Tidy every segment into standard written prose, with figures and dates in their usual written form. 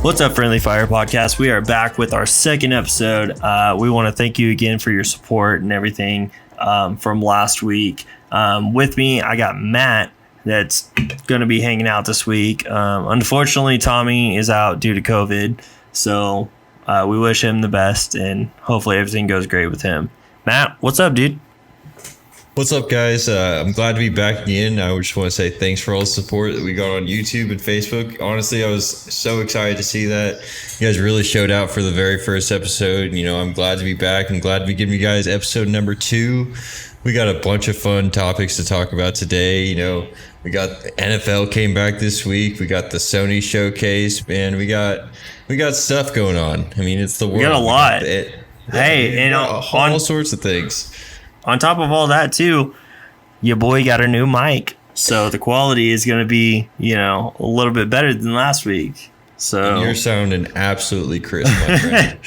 What's up, Friendly Fire Podcast? We are back with our second episode. We want to thank you again for your support and everything from last week. With me, I got Matt that's going to be hanging out this week. Unfortunately, Tommy is out due to COVID, so we wish him the best, and hopefully everything goes great with him. Matt, what's up, dude? What's up, guys? I'm glad to be back again. I just want to say thanks for all the support that we got on YouTube and Facebook. Honestly, I was so excited to see that. You guys really showed out for the very first episode. You know, I'm glad to be back and glad to be giving you guys episode number 2. We got a bunch of fun topics to talk about today. You know, we got the NFL came back this week. We got the Sony showcase, man. We got stuff going on. I mean, it's the world. We got a lot. And all sorts of things. On top of all that, too, your boy got a new mic. So the quality is going to be, a little bit better than last week. So and you're sounding absolutely crisp, my friend.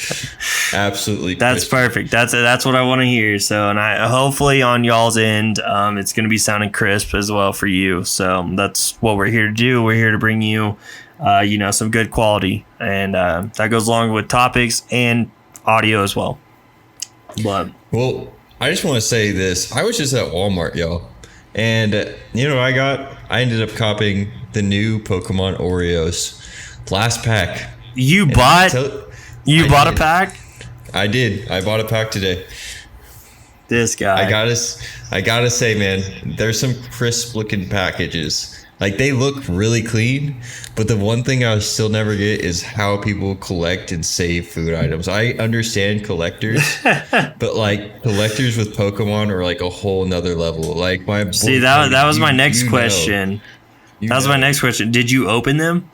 Absolutely crisp. That's perfect. That's what I want to hear. So, and I hopefully on y'all's end, it's going to be sounding crisp as well for you. So that's what we're here to do. We're here to bring you, some good quality. And that goes along with topics and audio as well. But I just want to say this. I was just at Walmart, y'all. And you know what I ended up copying the new Pokemon Oreos. Last pack. You bought a pack? I did. I bought a pack today. This guy. I gotta say, man, there's some crisp looking packages. Like, they look really clean, but the one thing I still never get is how people collect and save food items. I understand collectors, but like collectors with Pokemon are like a whole nother level. Like that was my next question. That was my next question. Did you open them?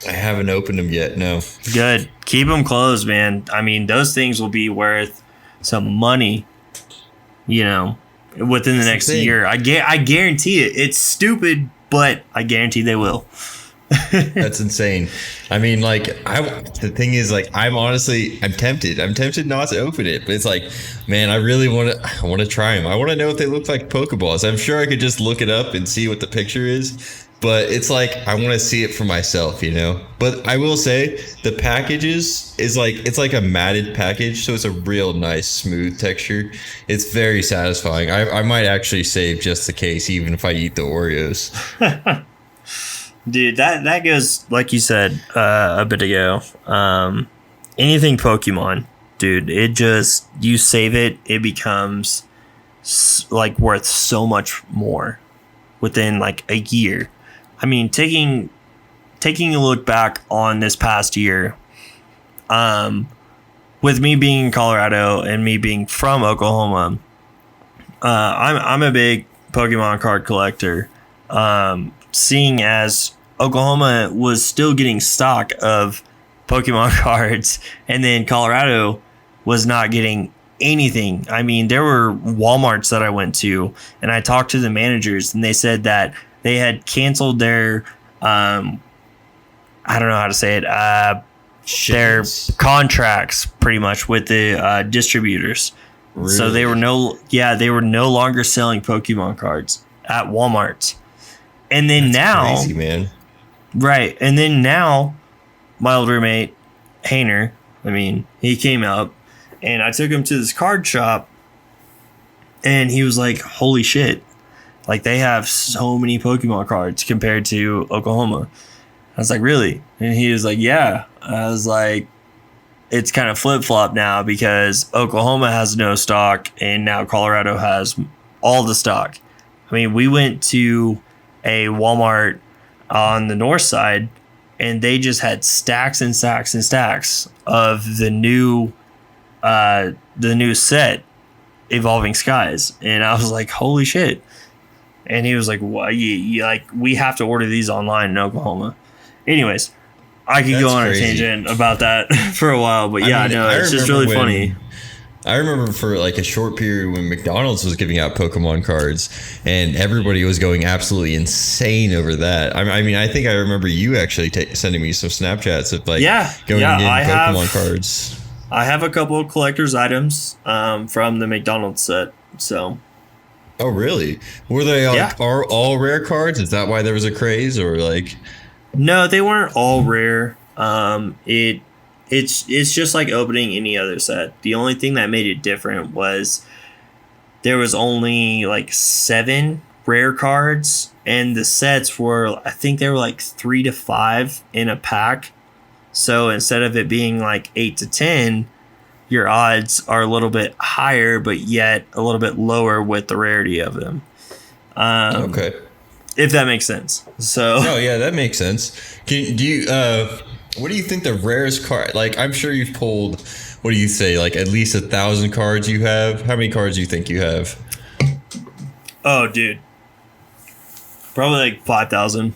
I haven't opened them yet. No. Good. Keep them closed, man. I mean, those things will be worth some money, within the next year. I guarantee it. It's stupid, but I guarantee they will. That's insane. I mean, the thing is, I'm tempted. I'm tempted not to open it, but it's like, man, I really want to try them. I want to know if they look like Pokeballs. I'm sure I could just look it up and see what the picture is, but it's like, I want to see it for myself, But I will say the packages it's like a matted package, so it's a real nice smooth texture. It's very satisfying. I might actually save just the case, even if I eat the Oreos. Dude, that goes, like you said a bit ago. Anything Pokemon, dude, you save it, it becomes worth so much more within a year. I mean, taking a look back on this past year, with me being in Colorado and me being from Oklahoma, I'm a big Pokemon card collector. Seeing as Oklahoma was still getting stock of Pokemon cards, and then Colorado was not getting anything. I mean, there were Walmarts that I went to, and I talked to the managers, and they said that they had canceled their, I don't know how to say it, their contracts pretty much with the distributors. Really? So they were no longer selling Pokemon cards at Walmart. And then That's crazy, man. Right. And then now, my old roommate, Hainer, he came up, and I took him to this card shop, and he was like, holy shit. They have so many Pokemon cards compared to Oklahoma. I was like, really? And he was like, yeah. I was like, it's kind of flip-flop now because Oklahoma has no stock, and now Colorado has all the stock. We went to a Walmart on the north side, and they just had stacks and stacks and stacks of the new set, Evolving Skies. And I was like, holy shit. And he was like, "What? We have to order these online in Oklahoma." Anyways, I could go on a tangent about that for a while, but it's just really funny. I remember for a short period when McDonald's was giving out Pokemon cards, and everybody was going absolutely insane over that. I think I remember you actually sending me some Snapchats of going and getting Pokemon cards. I have a couple of collector's items from the McDonald's set, so. Oh, really? Were they all rare cards? Is that why there was a craze, or like? No, they weren't all rare. It's just like opening any other set. The only thing that made it different was there was only like 7 rare cards, and the sets were, I think they were like 3 to 5 in a pack. So instead of it being like 8 to 10, your odds are a little bit higher, but yet a little bit lower with the rarity of them. Okay. If that makes sense. So. Oh yeah, that makes sense. What do you think the rarest card? Like, I'm sure you've pulled. What do you say? Like at least 1,000 cards you have. How many cards do you think you have? Oh, dude. Probably like 5,000.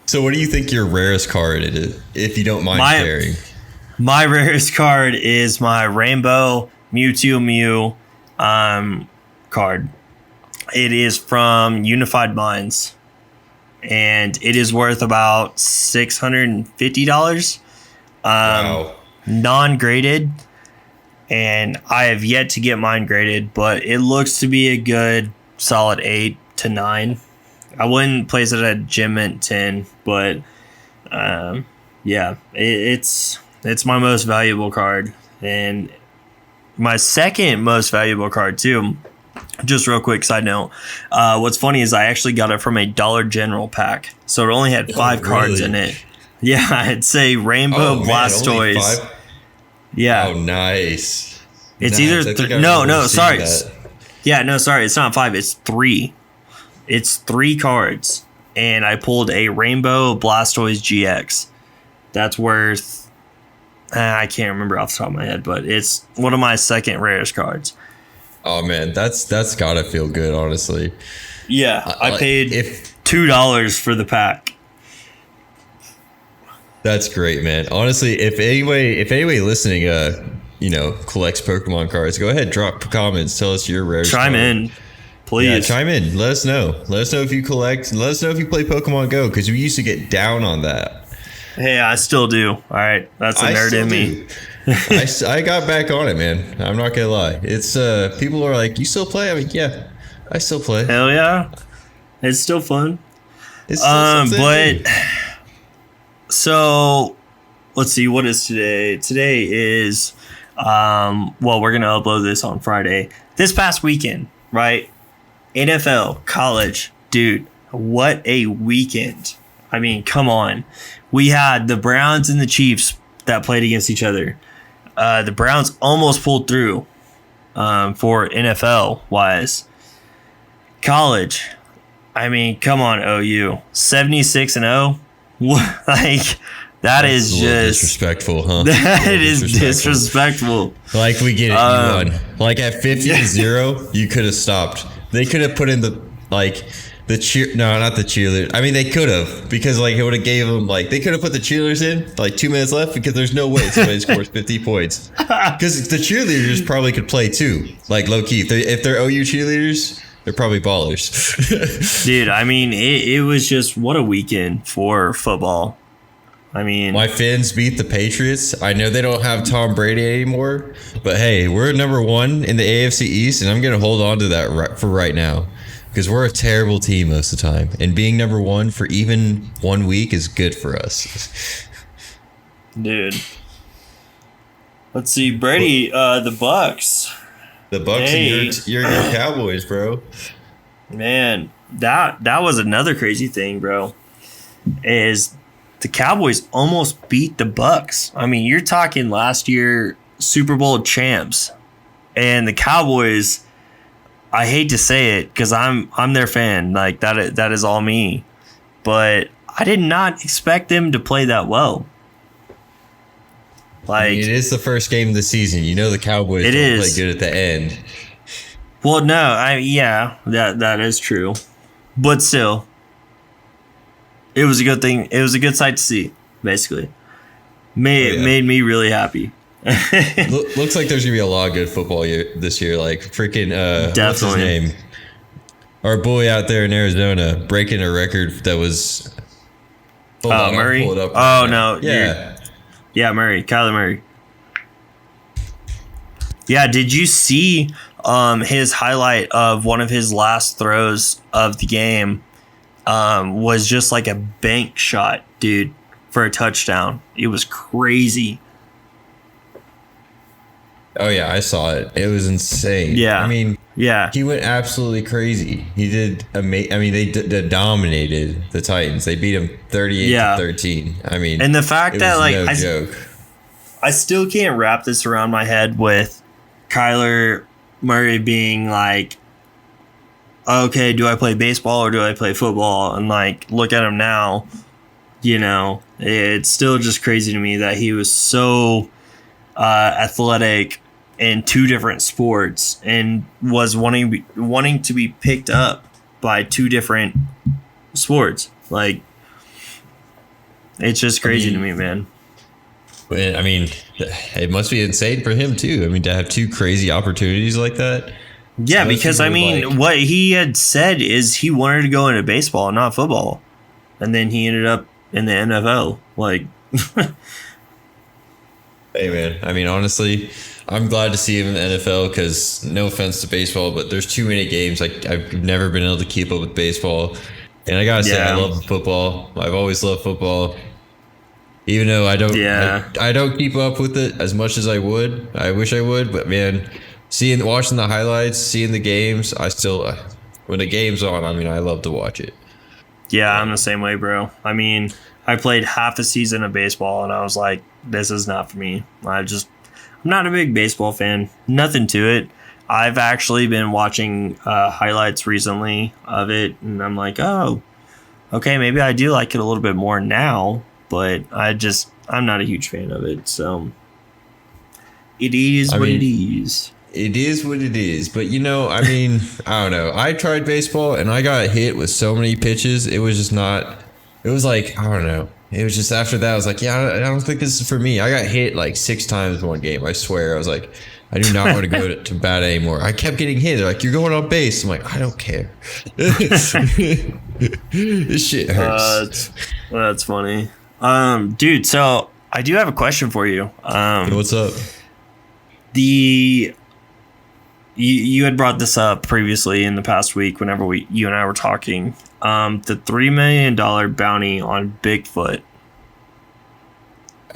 So, what do you think your rarest card is, if you don't mind sharing? My rarest card is my Rainbow Mewtwo Mew card. It is from Unified Minds, and it is worth about $650. Wow. Non-graded, and I have yet to get mine graded, but it looks to be a good solid 8 to 9. I wouldn't place it at Gym at 10, but yeah, it's my most valuable card, and my second most valuable card too. Just real quick side note, what's funny is I actually got it from a Dollar General pack, so it only had 5 cards in it. Yeah, I'd say Rainbow Blastoise. Yeah. Oh, nice. It's nice. either sorry. Yeah, no, sorry. It's not 5. It's 3. It's 3 cards, and I pulled a Rainbow Blastoise GX. That's worth. I can't remember off the top of my head, but it's one of my second rarest cards. Oh man, that's gotta feel good, honestly. Yeah, I paid $2 for the pack. That's great, man. Honestly, if anybody listening, collects Pokemon cards, go ahead, drop comments, tell us your rare. Chime in, please. Yeah, chime in. Let us know. Let us know if you collect. Let us know if you play Pokemon Go, because we used to get down on that. Hey, I still do. All right, that's a nerd in me. I got back on it, man. I'm not gonna lie. It's people are like, you still play? I mean, yeah, I still play. Hell yeah, it's still fun. It's but. So, let's see, what is today? Today is, we're going to upload this on Friday. This past weekend, right? NFL, college, dude, what a weekend. I mean, come on. We had the Browns and the Chiefs that played against each other. The Browns almost pulled through for NFL-wise. College, I mean, come on, OU. 76-0. Like, that is just disrespectful, huh? That is disrespectful. Like, we get it, you won. Like at 50-0, you could have stopped. They could have put in not the cheerleader. I mean, they could have, because like it would have gave them they could have put the cheerleaders in 2 minutes left, because there's no way somebody scores 50 points. Because the cheerleaders probably could play too, low key. If they're OU cheerleaders, they're probably ballers. Dude, I mean, it was just, what a weekend for football. I mean, my Finns beat the Patriots. I know they don't have Tom Brady anymore, but hey, we're number 1 in the AFC East, and I'm going to hold on to that for right now, because we're a terrible team most of the time, and being number 1 for even 1 week is good for us. Dude. Let's see, Brady, the Bucks. The Bucks and your Cowboys, bro. Man, that was another crazy thing, bro. Is the Cowboys almost beat the Bucks. I mean, you're talking last year Super Bowl champs, and the Cowboys. I hate to say it, because I'm their fan. Like, that is all me, but I did not expect them to play that well. Like, it is the first game of the season. You know the Cowboys don't play good at the end. Well, no, that is true, but still, it was a good thing. It was a good sight to see. Basically, made me really happy. Looks like there's gonna be a lot of good football this year. Like freaking, definitely. What's his name? Our boy out there in Arizona breaking a record that was. Murray. Pull it up right now. No, yeah. Yeah, Murray, Kyler Murray. Yeah, did you see his highlight of one of his last throws of the game? Was just like a bank shot, dude. for a touchdown. It was crazy. Oh yeah, I saw it. It was insane. Yeah. I mean, Yeah. he went absolutely crazy. He did I mean, they dominated the Titans. They beat them 38-13. I mean, And the fact it that, was like, no joke. I still can't wrap this around my head with Kyler Murray being like, okay, do I play baseball or do I play football? And like, look at him now. You know, it's still just crazy to me that he was so athletic in two different sports and was wanting to be picked up by two different sports. Like, it's just crazy to me, man. I mean, it must be insane for him too. I mean, to have two crazy opportunities like that. Yeah, because I mean, what he had said is he wanted to go into baseball, not football, and then he ended up in the NFL. Like, hey man, I mean, honestly, I'm glad to see him in the NFL because no offense to baseball, but there's too many games. Like, I've never been able to keep up with baseball, and I gotta say, I love football. I've always loved football, even though I don't. I don't keep up with it as much as I would. I wish I would, but man, watching the highlights, seeing the games, I still, when the game's on, I mean, I love to watch it. Yeah, I'm the same way, bro. I mean, I played half the season of baseball, and I was like, this is not for me. I'm not a big baseball fan. Nothing to it. I've actually been watching highlights recently of it, and I'm like, oh, okay, maybe I do like it a little bit more now, but I'm not a huge fan of it. So it is what it is. It is what it is. But, you know, I mean, I don't know. I tried baseball, and I got hit with so many pitches. It was just not – it was like, I don't know. It was just after that, I was like, yeah, I don't think this is for me. I got hit like 6 times in one game. I swear. I was like, I do not want to go to bat anymore. I kept getting hit. They're like, you're going on base. I'm like, I don't care. This shit hurts. That's funny. Dude, so I do have a question for you. What's up? You had brought this up previously in the past week whenever you and I were talking. The $3 million bounty on Bigfoot.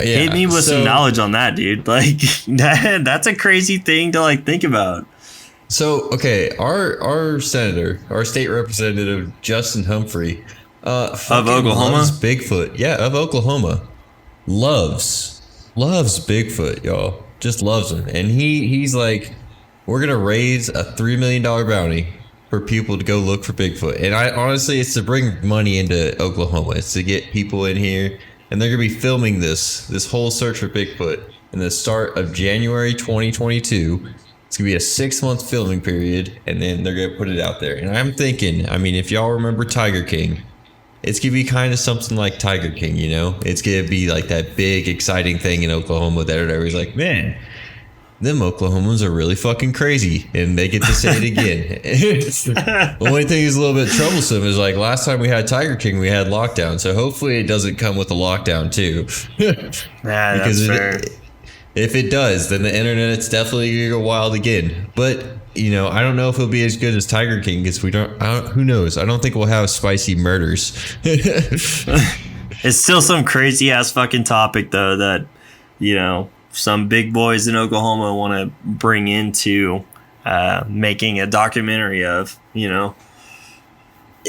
Yeah, hit me with some knowledge on that, dude. Like, that's a crazy thing to like think about. So, okay, our senator, our state representative, Justin Humphrey, of Oklahoma, loves Bigfoot. Yeah, of Oklahoma, loves Bigfoot, y'all. Just loves him, and he's like, we're gonna raise a $3 million bounty for people to go look for Bigfoot. And I honestly, it's to bring money into Oklahoma. It's to get people in here, and they're gonna be filming this whole search for Bigfoot in the start of January 2022. It's gonna be a 6-month filming period, and then they're gonna put it out there. And I'm thinking, I mean, if y'all remember Tiger King, it's gonna be kind of something like Tiger King, you know? It's gonna be like that big, exciting thing in Oklahoma that everybody's like, man, them Oklahomans are really fucking crazy, and they get to say it again. The only thing is a little bit troublesome is like last time we had Tiger King, we had lockdown. So hopefully it doesn't come with a lockdown too. Yeah, that's fair. If it does, then the internet's definitely gonna go wild again. But you know, I don't know if it'll be as good as Tiger King because who knows? I don't think we'll have spicy murders. It's still some crazy ass fucking topic though that, you know, some big boys in Oklahoma want to bring into making a documentary of, you know.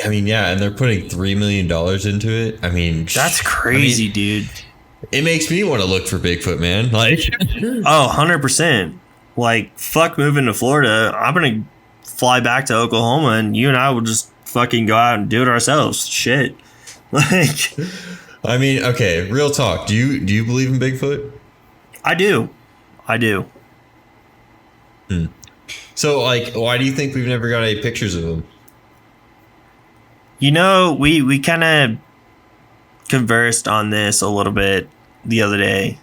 I mean, yeah, and they're putting $3 million into it. I mean, that's crazy, dude. It makes me want to look for Bigfoot, man. Like, 100%. Like, fuck moving to Florida. I'm gonna fly back to Oklahoma, and you and I will just fucking go out and do it ourselves. Shit. Like, I mean, okay, real talk. Do you believe in Bigfoot? I do. So, like, why do you think we've never got any pictures of him? You know, we kind of conversed on this a little bit the other day.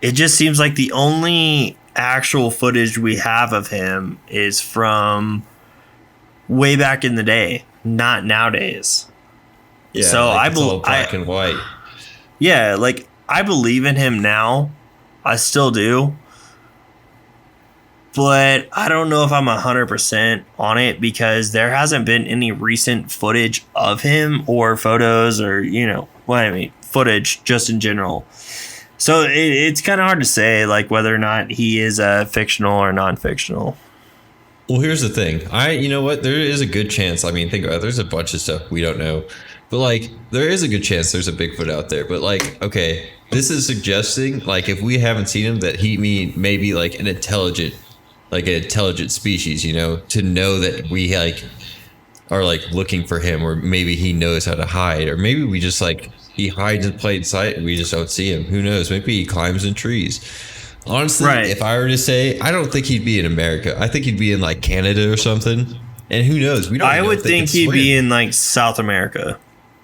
It just seems like the only actual footage we have of him is from way back in the day, not nowadays. Yeah, so like it's all black and white. Yeah, like I believe in him now. I still do. but I don't know if I'm 100% on it because there hasn't been any recent footage of him or photos or, footage just in general. So it's kind of hard to say like whether or not he is fictional or non-fictional. Well, here's the thing. You know what? There is a good chance. I mean, think about it. There's a bunch of stuff we don't know. But, like, there is a good chance there's a Bigfoot out there. But, like, okay, this is suggesting, like, if we haven't seen him, that he may be, like, an intelligent species, to know that we, like, are, like, looking for him. Or maybe he knows how to hide. Or maybe we just, like, he hides in plain sight and we just don't see him. Who knows? Maybe he climbs in trees. Honestly, If I were to say, I don't think he'd be in America. I think he'd be in, like, Canada or something. And who knows? We don't. I would think he'd be in, like, South America.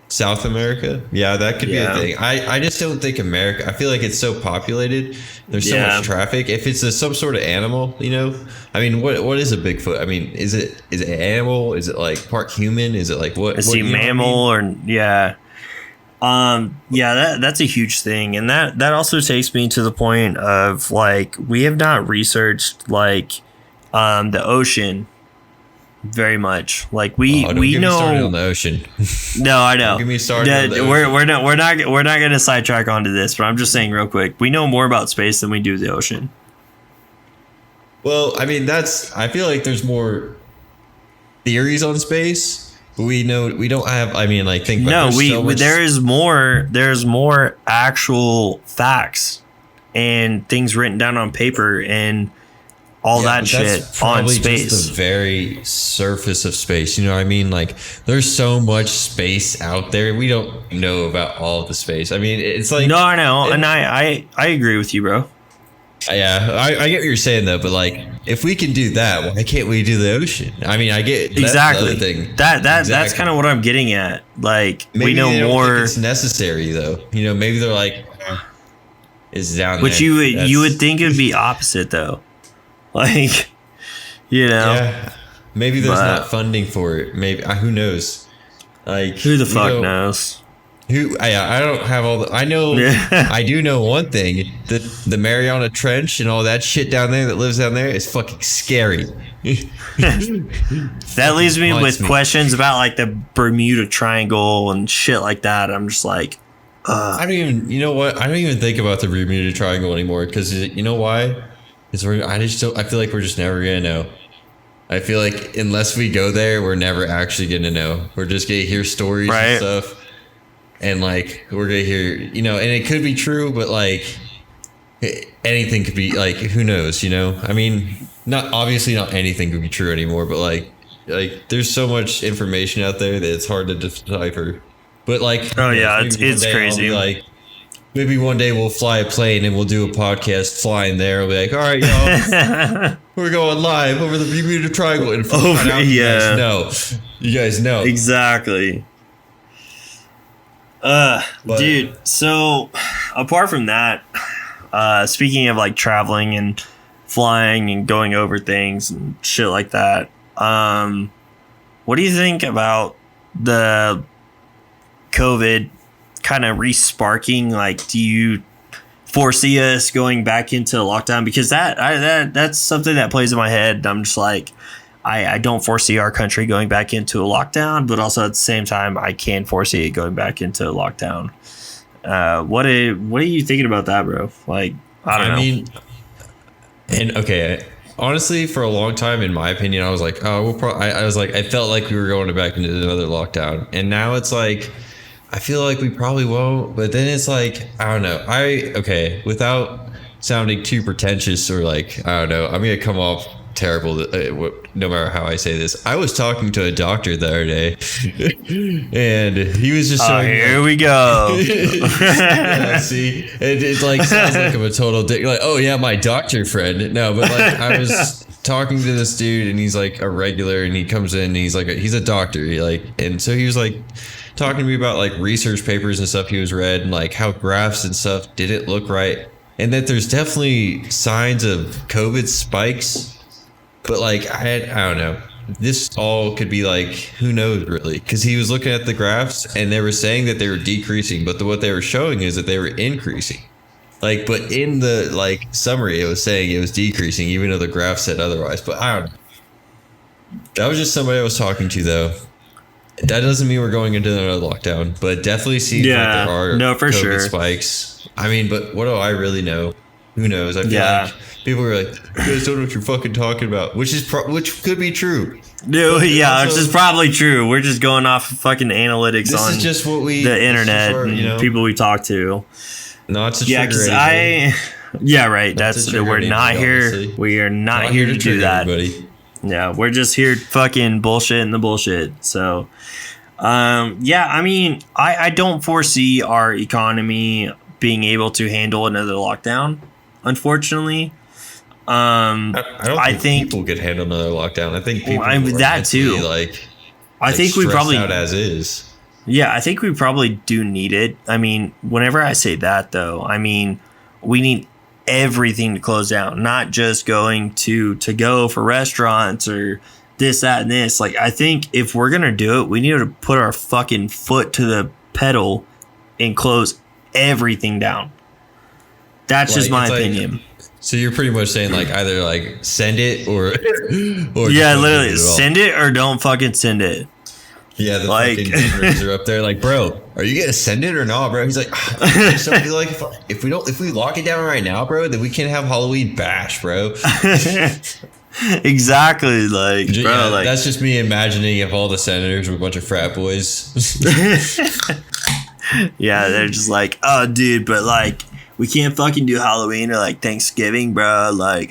South America? Yeah, that could be a thing. I just don't think America. I feel like it's so populated. There's so much traffic. If it's some sort of animal, I mean, what is a Bigfoot? I mean, is it an animal? Is it like part human? Is it like what? Is he mammal or that's a huge thing, and that also takes me to the point of like we have not researched like the ocean very much. Like we know on the ocean. No, I know. Don't get me started. On the we're not going to sidetrack onto this, but I'm just saying real quick. We know more about space than we do the ocean. Well, I mean I feel like there's more theories on space, but we don't have. I mean, like think. No, there's more actual facts and things written down on paper and all that shit on space. Just the very surface of space. You know what I mean? Like there's so much space out there. We don't know about all of the space. I mean, it's like no, I know, and I agree with you, bro. Yeah, I get what you're saying though, but like if we can do that, why can't we do the ocean? I mean, I get exactly the thing. That's kind of what I'm getting at. Like maybe we know they don't more. Think it's necessary though. Maybe they're like, it's down but there. But you would think it'd be opposite though. Like, yeah, maybe there's not funding for it. Maybe who knows? Like, who the fuck knows? I don't have all the. I know. I do know one thing: the Mariana Trench and all that shit down there that lives down there is fucking scary. That leaves me with questions about like the Bermuda Triangle and shit like that. I'm just like, I don't even. You know what? I don't even think about the Bermuda Triangle anymore because you know why? I feel like we're just never gonna know. I feel like unless we go there, we're never actually gonna know. We're just gonna hear stories and stuff, and like we're gonna hear, and it could be true, but like anything could be like, who knows? I mean, not anything could be true anymore, but like there's so much information out there that it's hard to decipher. But like, it's crazy. Maybe one day we'll fly a plane and we'll do a podcast flying there. We'll be like, all right, y'all, we're going live over the Bermuda Triangle. And you guys know. Exactly. Dude, so apart from that, speaking of like traveling and flying and going over things and shit like that, what do you think about the COVID kind of re-sparking? Like, do you foresee us going back into lockdown? Because that's something that plays in my head. I'm just like, I don't foresee our country going back into a lockdown, but also at the same time, I can foresee it going back into a lockdown. What are you thinking about that, bro? Like, I don't know. Mean, and okay, honestly, for a long time, in my opinion, I was like, oh, I felt like we were going back into another lockdown, and now it's like, I feel like we probably won't, but then it's like, I don't know. Without sounding too pretentious or like, I don't know, I'm going to come off terrible no matter how I say this. I was talking to a doctor the other day and he was just here we go. See, it like sounds like I'm a total dick. Like, oh yeah, my doctor friend. No, but like I was talking to this dude and he's like a regular and he comes in and he's a doctor. And so he was like talking to me about like research papers and stuff he was read and like how graphs and stuff didn't look right and that there's definitely signs of COVID spikes, but like I don't know, this all could be like, who knows really, because he was looking at the graphs and they were saying that they were decreasing, but what they were showing is that they were increasing. Like, but in the like summary, it was saying it was decreasing, even though the graph said otherwise. But I don't know. That was just somebody I was talking to, though. That doesn't mean we're going into another lockdown, but it definitely seems like there are for COVID sure spikes. I mean, but what do I really know? Who knows? I feel like people are like, you guys don't know what you're fucking talking about, which could be true. No, yeah, which is probably true. We're just going off of fucking analytics This on is just what the internet and people we talk to. Not to yeah, trigger yeah, right. That's we're anything, not here. honestly. We are not here to do that. Everybody. Yeah, we're just here fucking bullshitting the bullshit. So, yeah, I mean, I don't foresee our economy being able to handle another lockdown, unfortunately. I don't think people could handle another lockdown. I think people that too. I think we probably out as is. Yeah, I think we probably do need it. I mean, whenever I say that, though, I mean, we need everything to close down, not just going to go for restaurants or this, that, and this. Like, I think if we're going to do it, we need to put our fucking foot to the pedal and close everything down. That's just my opinion. So you're pretty much saying like either like send it or yeah, literally send it or don't fucking send it. Yeah, the fucking governors are up there like, bro, are you gonna send it or not, bro? He's like, I just don't feel like if we lock it down right now, bro, then we can't have Halloween bash, bro. Exactly, like, bro, yeah, like that's just me imagining if all the senators were a bunch of frat boys. Yeah, they're just like, oh, dude, but like, we can't fucking do Halloween or like Thanksgiving, bro. Like,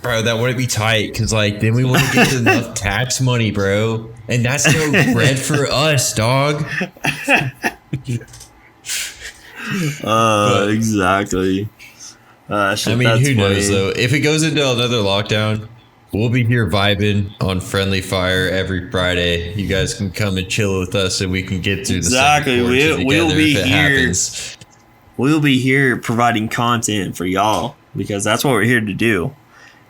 bro, that wouldn't be tight because like then we wouldn't get enough tax money, bro. And that's no bread for us, dog. Exactly. I mean, who knows, though? If it goes into another lockdown, we'll be here vibing on Friendly Fire every Friday. You guys can come and chill with us and we can get through the exactly. We'll be here. Happens. We'll be here providing content for y'all because that's what we're here to do.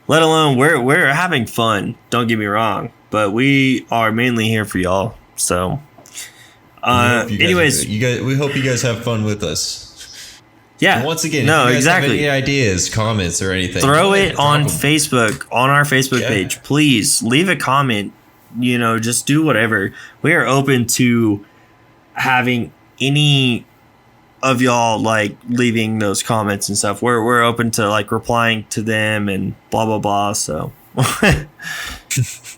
Let alone we're having fun. Don't get me wrong. But we are mainly here for y'all. So, anyways, we hope you guys have fun with us. Yeah. And once again, no, if you guys exactly. have any ideas, comments, or anything, throw it on Facebook, on our Facebook page. Please leave a comment. You know, just do whatever. We are open to having any of y'all like leaving those comments and stuff. We're open to like replying to them and blah blah blah. So.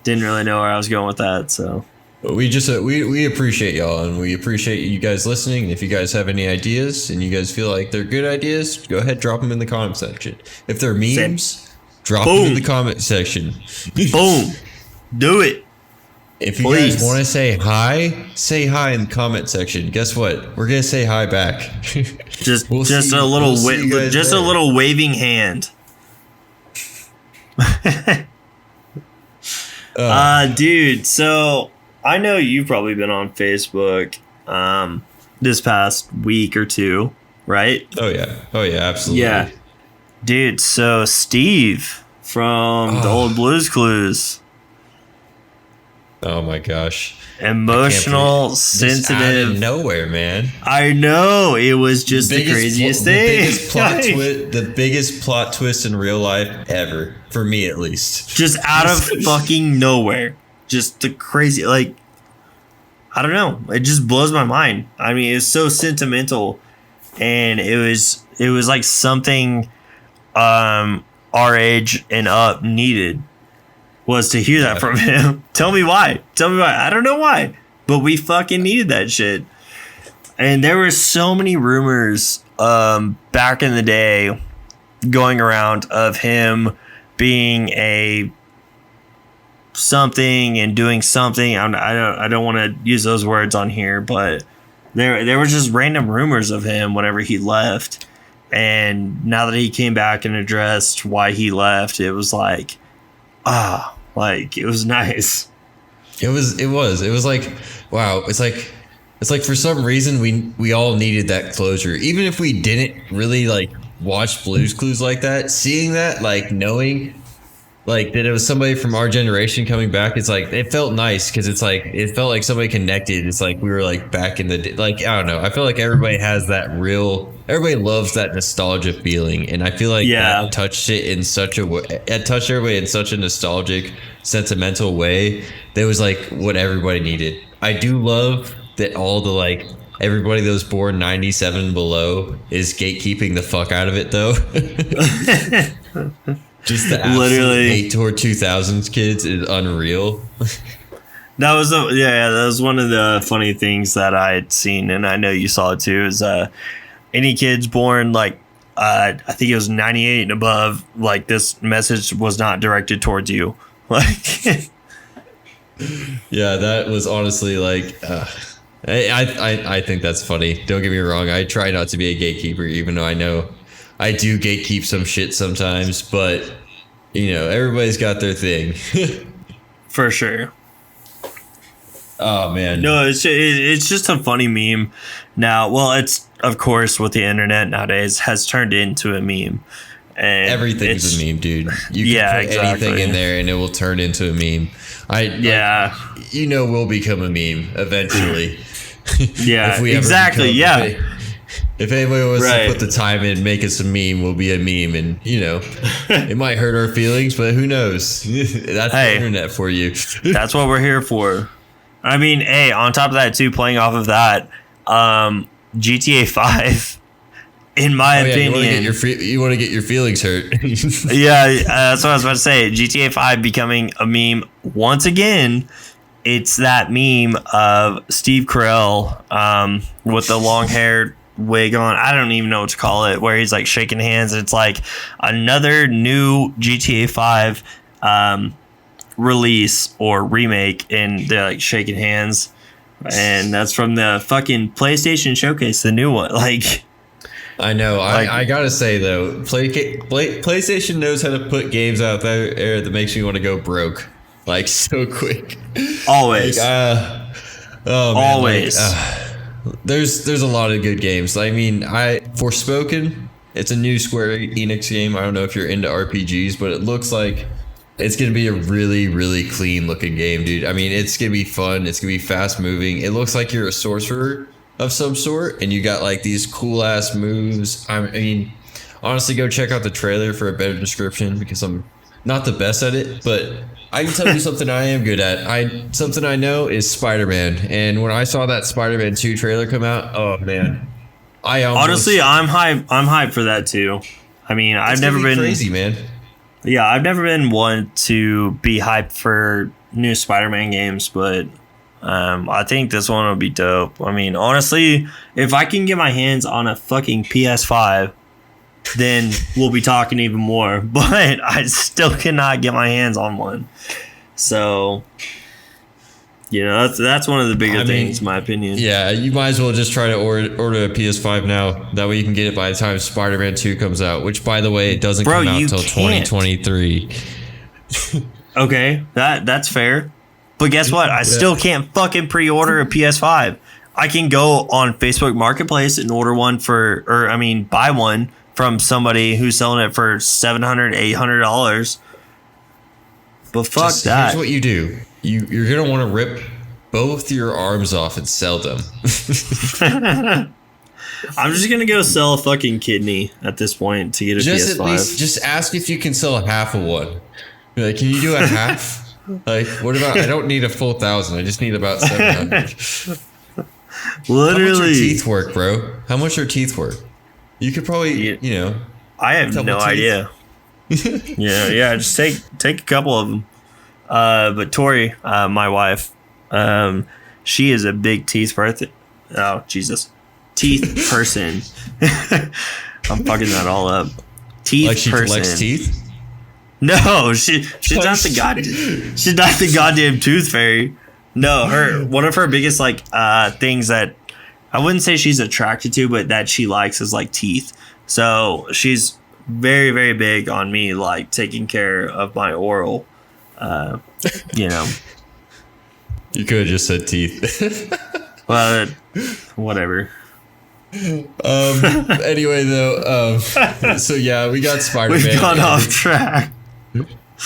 Didn't really know where I was going with that, so we just we appreciate y'all and we appreciate you guys listening. And if you guys have any ideas and you guys feel like they're good ideas, go ahead, drop them in the comment section. If they're memes, drop them in the comment section. Boom, do it. If you guys want to say hi in the comment section. Guess what? We're gonna say hi back. just a little waving hand. Dude, so I know you've probably been on Facebook this past week or two, right? Oh yeah, absolutely. Yeah, dude, so Steve from the old Blues Clues. Oh my gosh. Emotional, sensitive. Out of nowhere, man. I know. It was just the craziest thing. The biggest plot twist in real life ever. For me, at least. Just out of fucking nowhere. Just the crazy, like, I don't know. It just blows my mind. I mean, it's so sentimental. And it was like something our age and up needed. Was to hear that from him. Tell me why. I don't know why, but we fucking needed that shit. And there were so many rumors back in the day going around of him being a something and doing something. I don't want to use those words on here, but there were just random rumors of him whenever he left. And now that he came back and addressed why he left, it was like, like, it was nice. It was like, wow. It's like for some reason we all needed that closure. Even if we didn't really like watch Blues Clues like that, seeing that, like knowing like that it was somebody from our generation coming back, it's like, it felt nice. Cause it's like, it felt like somebody connected. It's like, we were like back in the day. Like, I don't know. I feel like everybody has that real everybody loves that nostalgia feeling, and I feel like Yeah. that touched it in such a way. It touched everybody in such a nostalgic, sentimental way. That was like what everybody needed. I do love that all the like everybody that was born 97 and below is gatekeeping the fuck out of it though. Just the absolute Literally. hate toward 2000s kids is unreal. That was that was one of the funny things that I had seen, and I know you saw it too. Is any kids born like I think it was 98 and above, like this message was not directed towards you. Like, Yeah, that was honestly like. I think that's funny. Don't get me wrong. I try not to be a gatekeeper, even though I know I do gatekeep some shit sometimes. But you know, everybody's got their thing. for sure. Oh man. No, it's just a funny meme now. Well, it's of course what the internet nowadays has turned into a meme. And Everything's a meme, dude. You can Yeah, put anything exactly. in there and it will turn into a meme. Yeah. You know, we'll become a meme eventually. Yeah, If we ever exactly. become- Yeah. If anybody wants Right. to put the time in, make us a meme, we'll be a meme. And, you know, it might hurt our feelings, but who knows? That's the Hey. internet for you. That's what we're here for. I mean, hey, on top of that too, playing off of that, GTA 5, in my Oh, yeah, opinion, you want to get your feelings hurt. yeah, that's what I was about to say. GTA 5 becoming a meme once again. It's that meme of Steve Carell with the long haired wig on. I don't even know what to call it, where he's like shaking hands. It's like another new GTA 5 release or remake, and they're like shaking hands. And that's from the fucking PlayStation Showcase, the new one. Like, I know. Like- I gotta say though, PlayStation knows how to put games out there that makes me want to go broke, like so quick. always. Oh man, Always. there's a lot of good games. I mean, Forspoken. It's a new Square Enix game. I don't know if you're into RPGs, but it looks like it's gonna be a really, really clean looking game, dude. I mean, it's gonna be fun. It's gonna be fast moving. It looks like you're a sorcerer of some sort, and you got like these cool ass moves. I mean, honestly, go check out the trailer for a better description because I'm not the best at it, but I can tell you something I am good at. Something I know is Spider-Man, and when I saw that Spider-Man 2 trailer come out, oh man, I almost, Honestly, I'm hyped for that too. I mean, I've it's never gonna be been crazy, man. Yeah, I've never been one to be hyped for new Spider-Man games, but I think this one will be dope. I mean, honestly, if I can get my hands on a fucking PS5, then we'll be talking even more. But I still cannot get my hands on one. So, you know, that's one of the bigger I mean, things, in my opinion. Yeah, you might as well just try to order a PS5 now. That way you can get it by the time Spider-Man 2 comes out, which, by the way, it doesn't Bro, come out you until can't. 2023. Okay, that's fair. But guess what? I still can't fucking pre-order a PS5. I can go on Facebook Marketplace and order one buy one from somebody who's selling it for $700, $800. But fuck Just, that. Here's what you do. You're going to want to rip both your arms off and sell them. I'm just gonna go sell a fucking kidney at this point to get a Just PS5. at least, just ask if you can sell a half of one. Be like, can you do a half? Like, what about, I don't need a full 1,000. I just need about 700. How much your Literally, teeth work, bro? How much your teeth work? You could probably, Yeah. you know. I have couple no teeth. idea. Yeah, just take a couple of them. But Tori, my wife, she is a big teeth person. Oh Jesus, teeth person. I'm fucking that all up. Teeth Like she person. collects teeth? No, she's not the she's not the goddamn tooth fairy. No, one of her biggest things that I wouldn't say she's attracted to, but that she likes is like teeth. So she's very, very big on me like taking care of my oral. You know, You could have just said teeth. but whatever. Anyway, though, so yeah, we got Spider-Man. We've gone off track.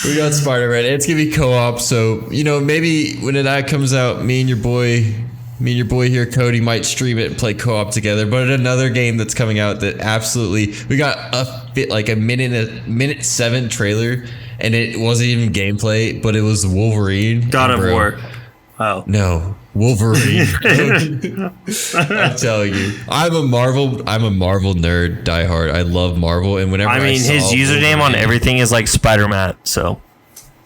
We got Spider-Man. It's gonna be co-op, so you know maybe when that comes out, me and your boy Me and your boy here, Cody, might stream it and play co-op together. But another game that's coming out that absolutely, we got a minute 7 trailer, and it wasn't even gameplay, but it was Wolverine. God of War. Oh no, Wolverine. I'm telling you, I'm a Marvel nerd, diehard. I love Marvel, and whenever his username on everything is like Spider-Man. So,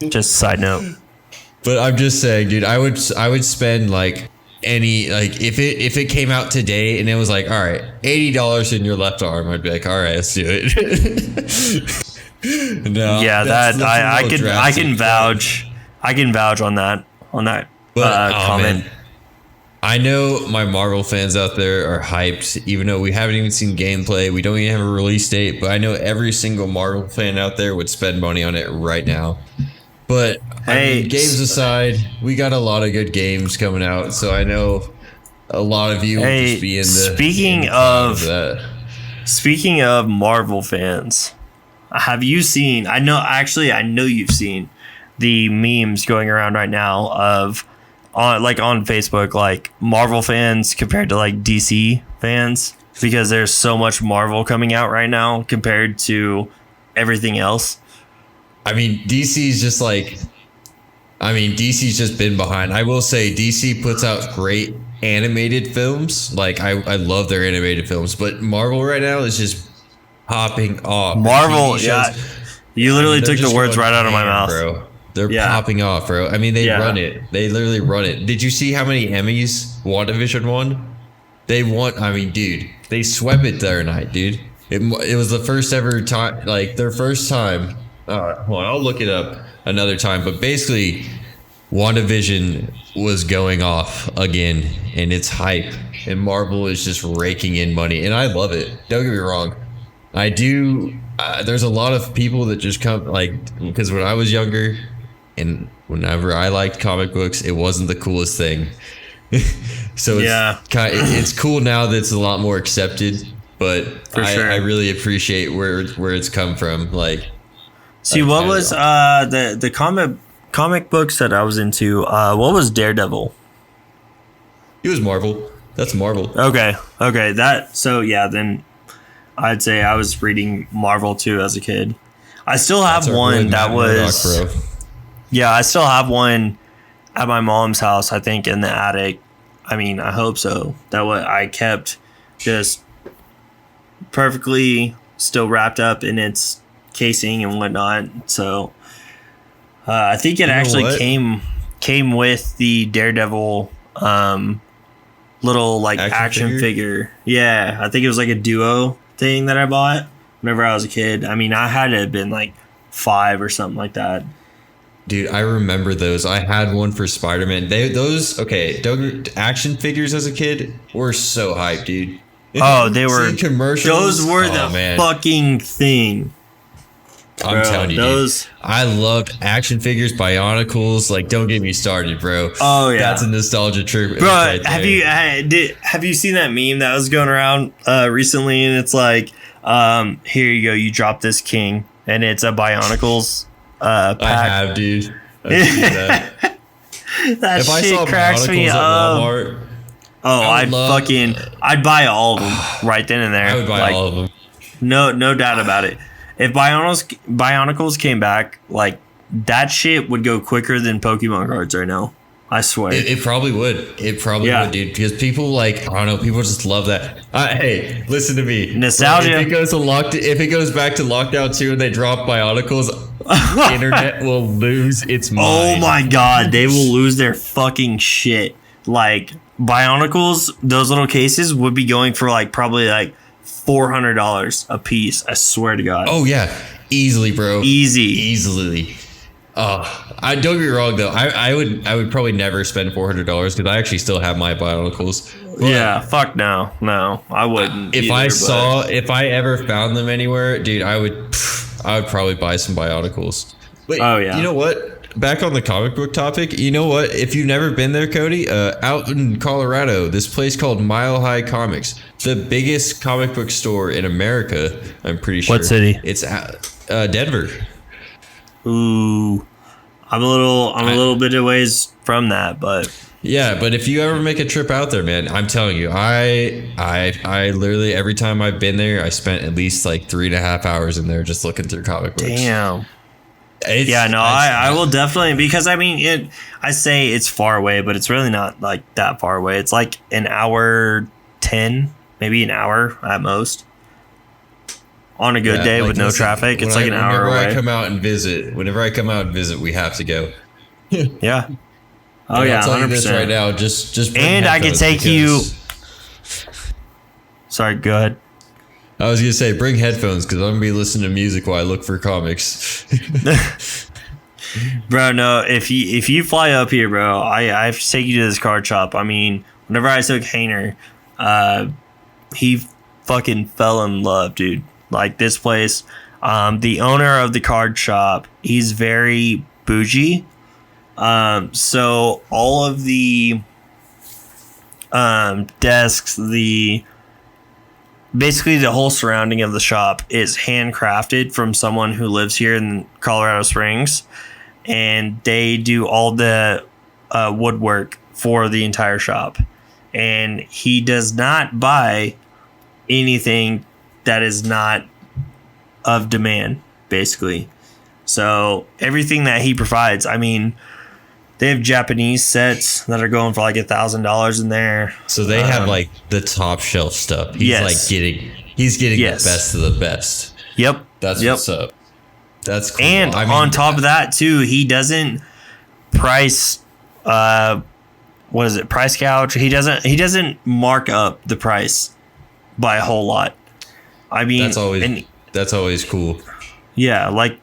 just side note. But I'm just saying, dude, I would spend like if it came out today and it was like, all right, $80 in your left arm, I'd be like, all right, let's do it. No, yeah, I can vouch on that comment. Man, I know my Marvel fans out there are hyped, even though we haven't even seen gameplay. We don't even have a release date, but I know every single Marvel fan out there would spend money on it right now. But games aside, we got a lot of good games coming out, so I know a lot of you will just be in the. Speaking of Marvel fans, have you seen? I know you've seen the memes going around right now of on Facebook, like Marvel fans compared to like DC fans, because there's so much Marvel coming out right now compared to everything else. I mean, DC's just been behind. I will say DC puts out great animated films. Like I love their animated films, but Marvel right now is just popping off. Marvel, yeah. You literally took the words right out of my mouth, bro. They're popping off, bro. I mean, they run it. They literally run it. Did you see how many Emmys WandaVision won? They won. I mean, dude, they swept it the other night, dude. It was the first ever time, like their first time. Hold on, I'll look it up another time. But basically, WandaVision was going off again, and it's hype. And Marvel is just raking in money, and I love it. Don't get me wrong, I do. There's a lot of people that just come because when I was younger, and whenever I liked comic books, it wasn't the coolest thing. So it's cool now that it's a lot more accepted. But I really appreciate where it's come from. See, what was the comic books that I was into? What was Daredevil? It was Marvel. That's Marvel. Okay. Then I'd say I was reading Marvel too as a kid. I still have one that was. Murdoch, bro. Yeah, I still have one at my mom's house, I think, in the attic. I mean, I hope so. That what I kept just perfectly still wrapped up in its casing and whatnot. So I think it actually came with the Daredevil little action figure. Yeah, I think it was like a duo thing that I bought whenever I was a kid. I mean, I had to have been like 5 or something like that. Dude, I remember those. I had one for Spider-Man. Those action figures as a kid were so hyped, dude. Oh, they were commercials. Those were fucking thing. I'm telling you, dude, I loved action figures, Bionicles. Don't get me started, bro. Oh yeah, that's a nostalgia trip, bro. Right, have you seen that meme that was going around recently? And it's like, here you go, you drop this king, and it's a Bionicles pack. I have, dude. I've seen that. That if shit cracks me up. Walmart, I'd buy all of them right then and there. I would buy all of them. No doubt about it. If Bionicles came back, that shit would go quicker than Pokemon cards right now. I swear. It probably would. It probably would, dude. Because people I don't know, people just love that. Hey, listen to me. Nostalgia. If it goes back to Lockdown 2 and they drop Bionicles, the internet will lose its mind. Oh my god, they will lose their fucking shit. Bionicles, those little cases would be going for probably $400 a piece. I swear to God. Oh yeah, easily, bro. Easily. I don't get me wrong though. I would probably never spend $400 because I actually still have my Bionicles. Yeah, fuck no, I wouldn't. If I ever found them anywhere, dude, I would probably buy some Bionicles. But you know what? Back on the comic book topic, you know what? If you've never been there, Cody, out in Colorado, this place called Mile High Comics, the biggest comic book store in America, I'm pretty sure. What city? It's Denver. Ooh, I'm a little bit of ways from that, but Yeah, but if you ever make a trip out there, man, I'm telling you, I literally every time I've been there, I spent at least like 3.5 hours in there just looking through comic books. Damn. It's, Yeah, no, I will definitely, because I mean I say it's far away, but it's really not like that far away. It's like an hour 10, maybe an hour at most. On a good day like, with no listen, traffic, it's like an hour whenever away. I come out and visit, we have to go. Yeah. Oh And yeah, I'll tell you this 100%. right now, just bring And I can headphones take you. because- Sorry, go ahead. I was gonna say bring headphones because I'm gonna be listening to music while I look for comics. Bro, no, if you fly up here, bro, I have to take you to this card shop. I mean, whenever I took Hainer, he fucking fell in love, dude. Like this place. The owner of the card shop, he's very bougie. So all of the desks, basically the whole surrounding of the shop is handcrafted from someone who lives here in Colorado Springs, and they do all the woodwork for the entire shop. And he does not buy anything that is not of demand, basically. So everything that he provides, I mean, they have Japanese sets that are going for like $1,000 in there. So they have like the top shelf stuff. He's Yes. like he's getting Yes. the best of the best. Yep. That's Yep. what's up. That's cool. And I mean, on top of that too, he doesn't price what is it, price gouge? He doesn't mark up the price by a whole lot. I mean, that's always cool. yeah, like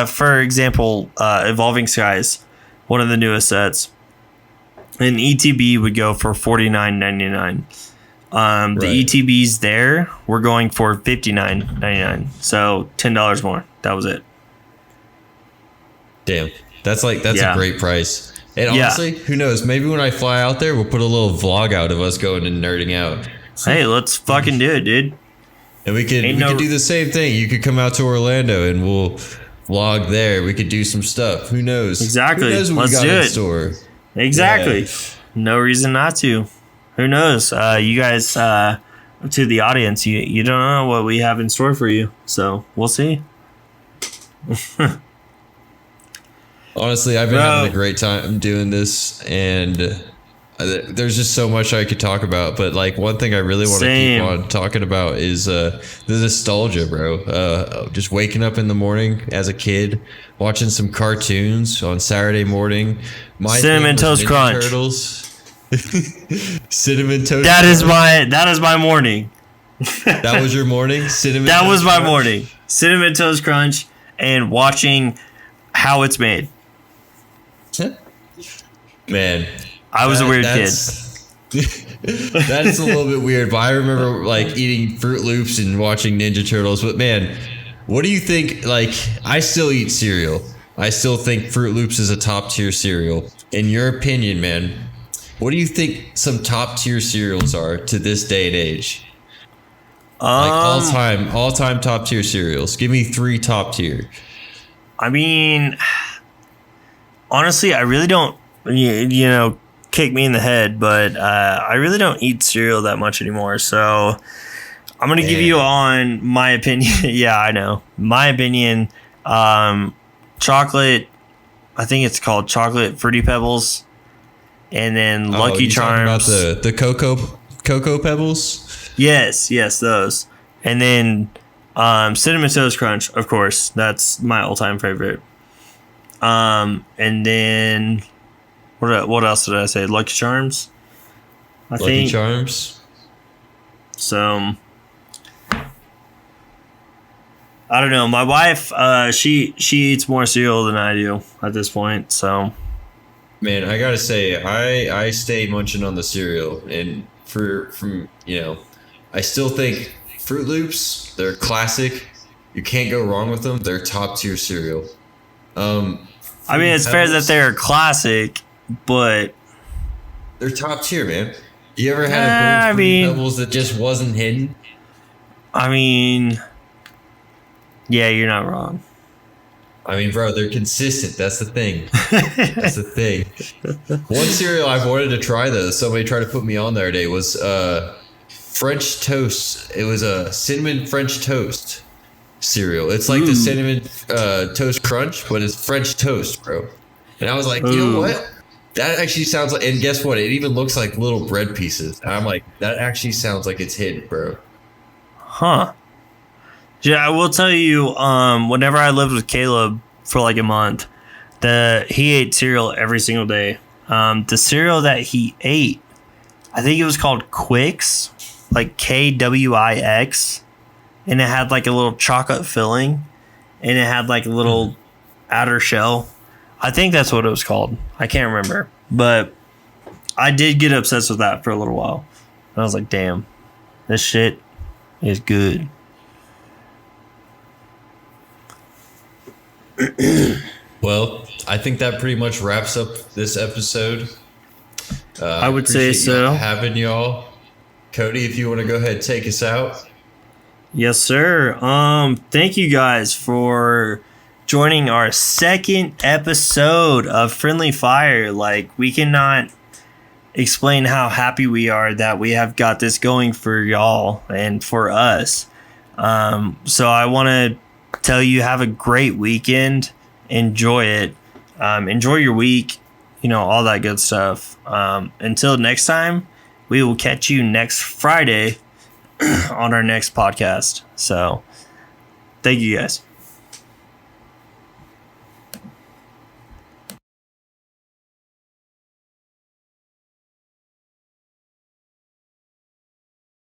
for example, Evolving Skies, one of the newest sets, an ETB would go for $49.99. The Right. ETBs there were going for $59.99, so $10 more. That was it. Damn. That's Yeah. a great price. And Yeah. honestly, who knows? Maybe when I fly out there, we'll put a little vlog out of us going and nerding out. Hey, let's fucking do it, dude. And we could do the same thing. You could come out to Orlando and we'll vlog there. We could do some stuff. Who knows? Exactly. Who knows what Let's we got do in it. store? Exactly. Yeah. No reason not to. Who knows? You guys, to the audience, you don't know what we have in store for you. So we'll see. Honestly, I've been having a great time doing this, and there's just so much I could talk about. But like one thing I really want to keep Same. on talking about is the nostalgia, bro. Just waking up in the morning as a kid, watching some cartoons on Saturday morning. My Cinnamon thing was Toast Ninja Crunch. Turtles. Cinnamon Toast. That is my morning. That was your morning. Cinnamon. That was Toast my Crunch? morning. Cinnamon Toast Crunch and watching how it's made. Man, I was a weird kid. That's a little bit weird, but I remember like eating Fruit Loops and watching Ninja Turtles. But man, what do you think? Like, I still eat cereal. I still think Fruit Loops is a top tier cereal. In your opinion, man, what do you think some top tier cereals are to this day and age? Like all time top tier cereals. Give me 3 top tier. I mean, honestly, I really don't, you know, kick me in the head, but I really don't eat cereal that much anymore. So I'm going to give you on my opinion. Yeah, I know. My opinion, chocolate, I think it's called chocolate Fruity Pebbles. And then Lucky you talking Charms. about the cocoa pebbles? Yes, those. And then Cinnamon Toast Crunch, of course. That's my all-time favorite. And then what else did I say? Lucky Charms? Lucky Charms? So I don't know. My wife, she eats more cereal than I do at this point. So Man, I gotta say, I stay munching on the cereal, and I still think Fruit Loops, they're classic. You can't go wrong with them. They're top tier cereal. I mean, it's fair that they're classic, but they're top tier, man. You ever had a bowl of Fruity Pebbles that just wasn't hidden? I mean, yeah, you're not wrong. I mean, bro, they're consistent. That's the thing. That's the thing. One cereal I've wanted to try though, somebody tried to put me on there today, was French toast. It was a cinnamon French toast cereal. It's like the cinnamon toast crunch, but it's French toast, bro. And I was like, you know what? That actually sounds like, and guess what? It even looks like little bread pieces. And I'm like, that actually sounds like it's hidden, bro. Huh. Yeah, I will tell you, whenever I lived with Caleb for like a month, he ate cereal every single day. The cereal that he ate, I think it was called Quix, like Kwix, and it had like a little chocolate filling, and it had like a little outer shell. I think that's what it was called. I can't remember, but I did get obsessed with that for a little while. And I was like, damn, this shit is good. Well, I think that pretty much wraps up this episode. I would say so. Having y'all. Cody, if you want to go ahead and take us out. Yes, sir. Thank you guys for joining our second episode of Friendly Fire. Like, we cannot explain how happy we are that we have got this going for y'all and for us. So I want to tell you, have a great weekend. Enjoy it. Enjoy your week. You know, all that good stuff. Until next time, we will catch you next Friday on our next podcast. So thank you guys.